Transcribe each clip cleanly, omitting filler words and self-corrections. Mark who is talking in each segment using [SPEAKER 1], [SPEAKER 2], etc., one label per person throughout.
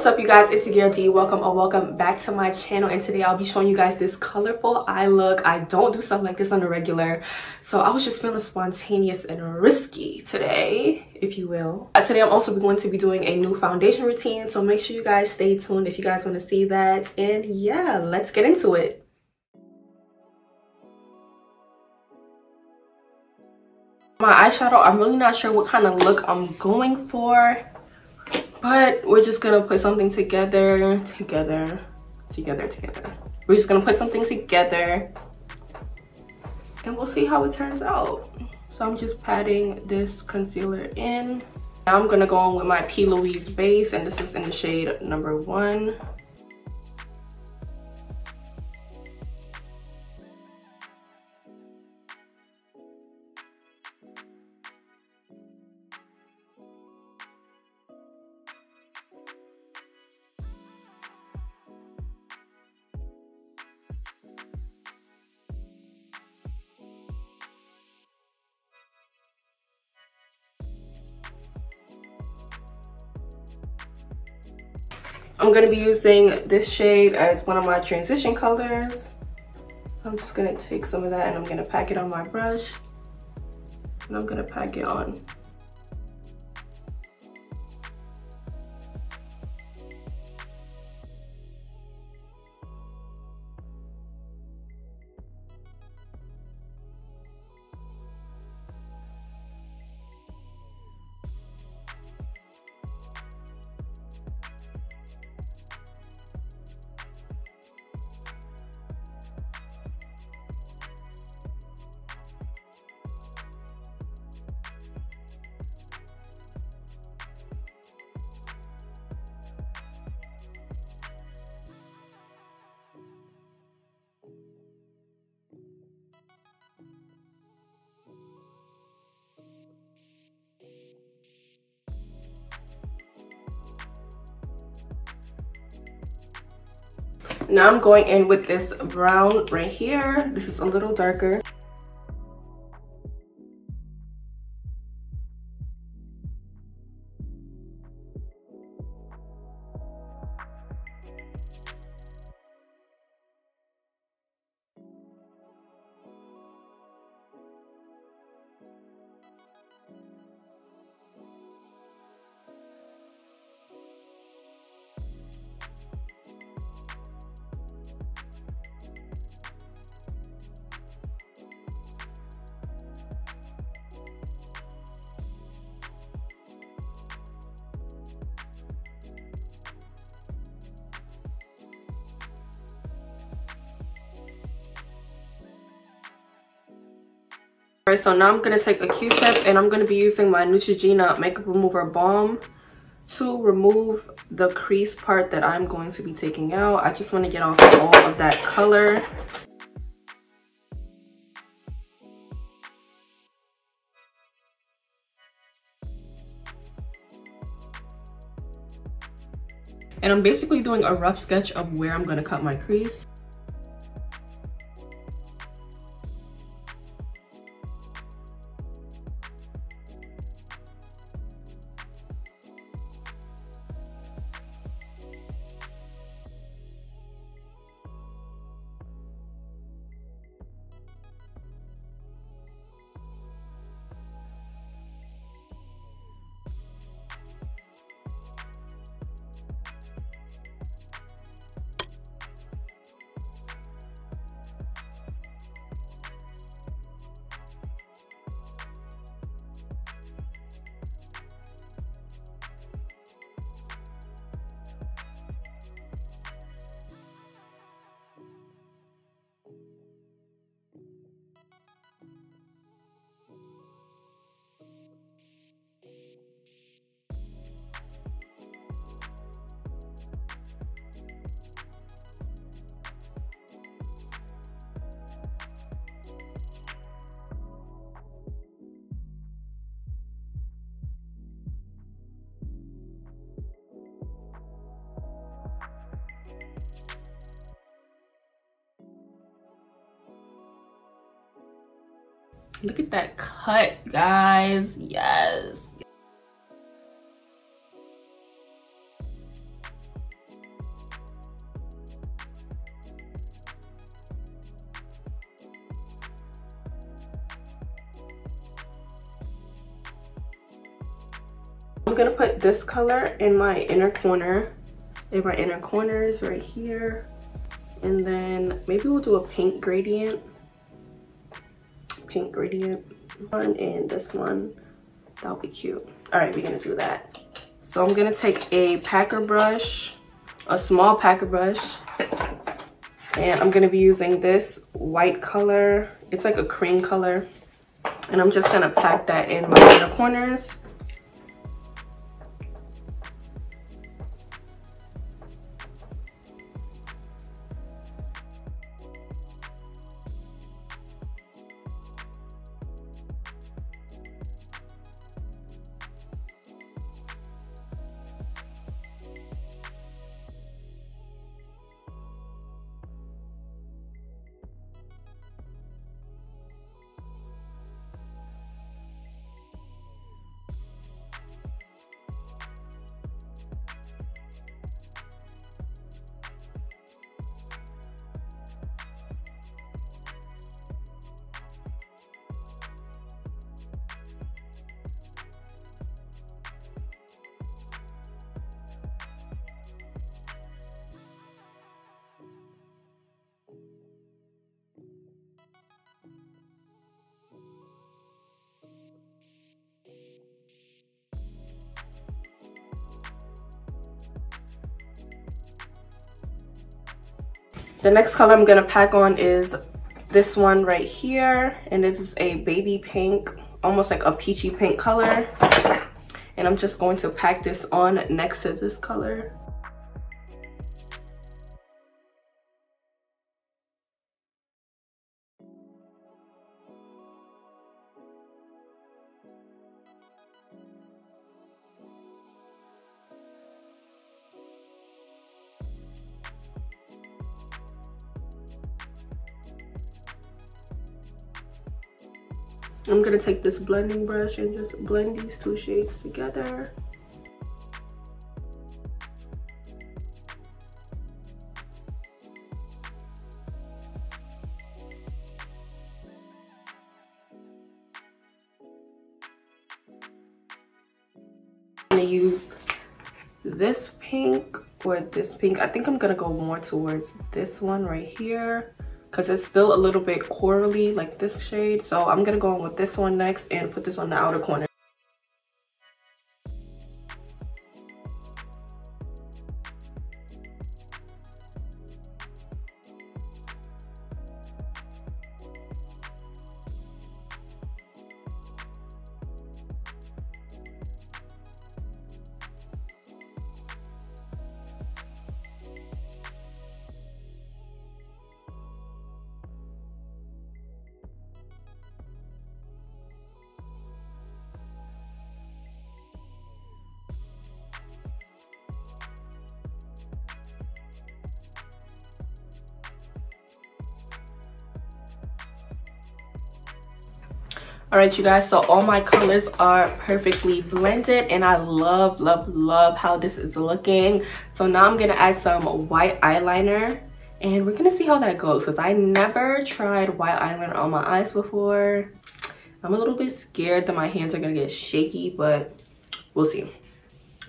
[SPEAKER 1] What's up, you guys? It's your girl D. Welcome or welcome back to my channel, and today I'll be showing you guys this colorful eye look. I don't do stuff like this on the regular, so I was just feeling spontaneous and risky today, if you will. Today I'm also going to be doing a new foundation routine, so make sure you guys stay tuned if you guys want to see that. And yeah, let's get into it. My eyeshadow, I'm really not sure what kind of look I'm going for, but we're just gonna put something together. We're just gonna put something together and we'll see how it turns out. So I'm just patting this concealer in. Now I'm gonna go in with my P.Louise Base, and this is in the shade number 1. I'm going to be using this shade as one of my transition colors. So I'm just going to take some of that and I'm going to pack it on my brush. And I'm going to pack it on. Now I'm going in with this brown right here. This is a little darker. Alright, so now I'm going to take a Q-tip and I'm going to be using my Neutrogena Makeup Remover Balm to remove the crease part that I'm going to be taking out. I just want to get off all of that color. And I'm basically doing a rough sketch of where I'm going to cut my crease. Look at that cut, guys. Yes. I'm gonna put this color in my inner corner, in my inner corners right here. And then maybe we'll do a pink gradient. Pink gradient. One and this one. That'll be cute. Alright, we're gonna do that. So I'm gonna take a packer brush, a small packer brush, and I'm gonna be using this white color. It's like a cream color. And I'm just gonna pack that in my inner corners. The next color I'm gonna pack on is this one right here, and it is a baby pink, almost like a peachy pink color. And I'm just going to pack this on next to this color. I'm gonna take this blending brush and just blend these two shades together. I'm gonna use this pink or this pink. I think I'm gonna go more towards this one right here, because it's still a little bit corally like this shade. So I'm gonna go in with this one next and put this on the outer corner. All right, you guys, so all my colors are perfectly blended and I love how this is looking. So now I'm gonna add some white eyeliner and we're gonna see how that goes, because I never tried white eyeliner on my eyes before. I'm a little bit scared that my hands are gonna get shaky, but we'll see.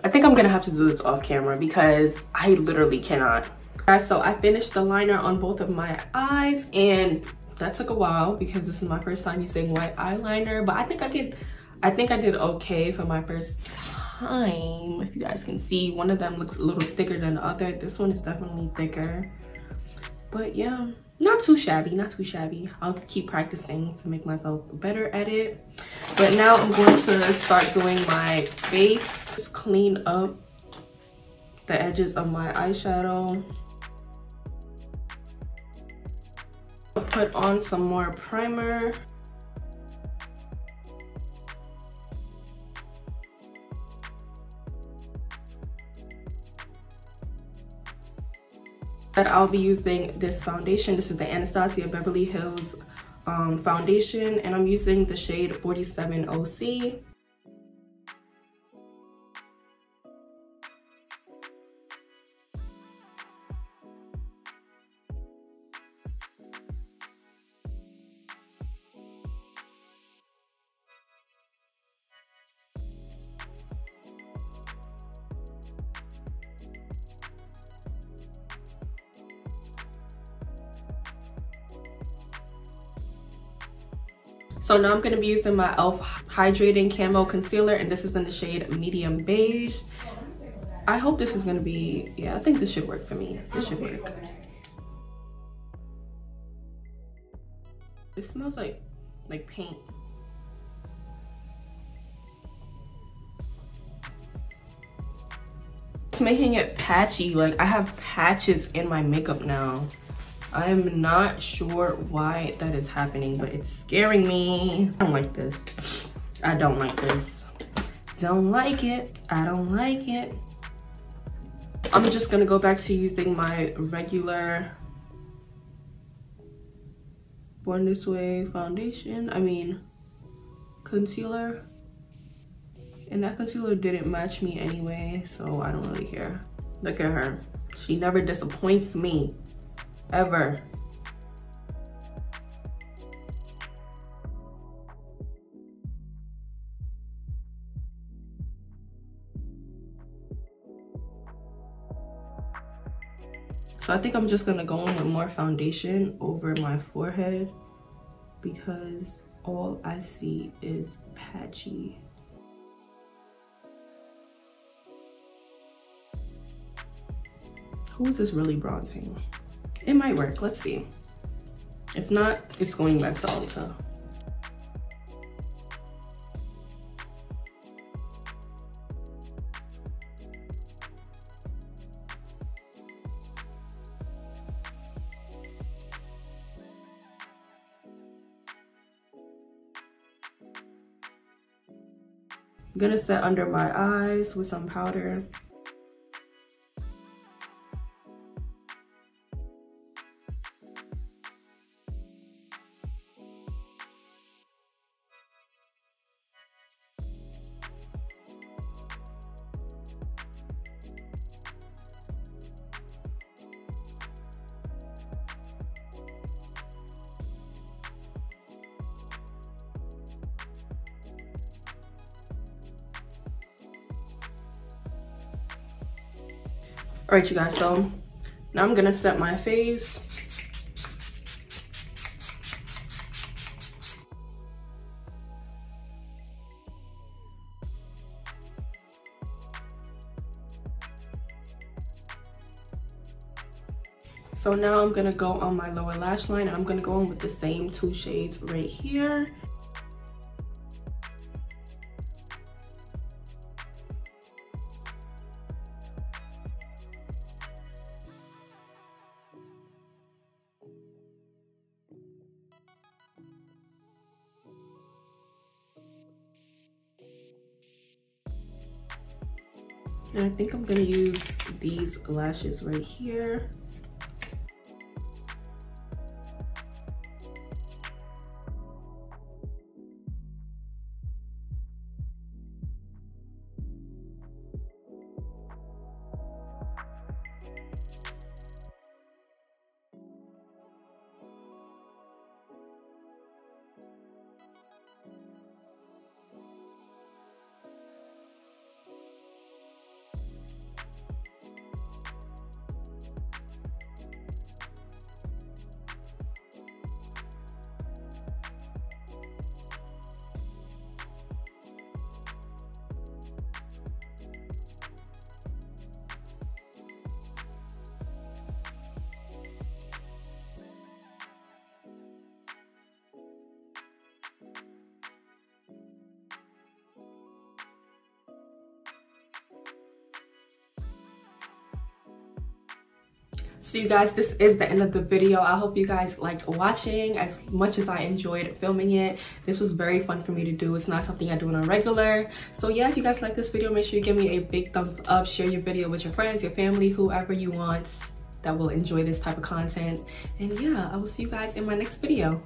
[SPEAKER 1] I think I'm gonna have to do this off camera because I literally cannot. All right, so I finished the liner on both of my eyes, and that took a while because this is my first time using white eyeliner, but I think I did okay for my first time. If you guys can see, one of them looks a little thicker than the other. This one is definitely thicker, but yeah, not too shabby, not too shabby. I'll keep practicing to make myself better at it. But now I'm going to start doing my base. Just clean up the edges of my eyeshadow. Put on some more primer. That I'll be using this foundation. This is the Anastasia Beverly Hills foundation, and I'm using the shade 47 OC. So now I'm going to be using my e.l.f. Hydrating Camo Concealer, and this is in the shade Medium Beige. I hope this is going to be, yeah, I think this should work for me. This should work. It smells like paint. It's making it patchy. Like, I have patches in my makeup now. I'm not sure why that is happening, but it's scaring me. I don't like this. I don't like this. Don't like it. I don't like it. I'm just gonna go back to using my regular Born This Way foundation. Concealer. And that concealer didn't match me anyway, so I don't really care. Look at her. She never disappoints me. Ever. So I think I'm just gonna go in with more foundation over my forehead because all I see is patchy. Who is this really bronzing? It might work, let's see. If not, it's going back to Ulta. I'm gonna set under my eyes with some powder. All right, you guys, so now I'm gonna set my face. So now I'm gonna go on my lower lash line, and I'm gonna go in with the same two shades right here. And I think I'm gonna use these lashes right here. So you guys, this is the end of the video. I hope you guys liked watching as much as I enjoyed filming it. This was very fun for me to do. It's not something I do on a regular. So yeah, if you guys like this video, make sure you give me a big thumbs up. Share your video with your friends, your family, whoever you want that will enjoy this type of content. And yeah, I will see you guys in my next video.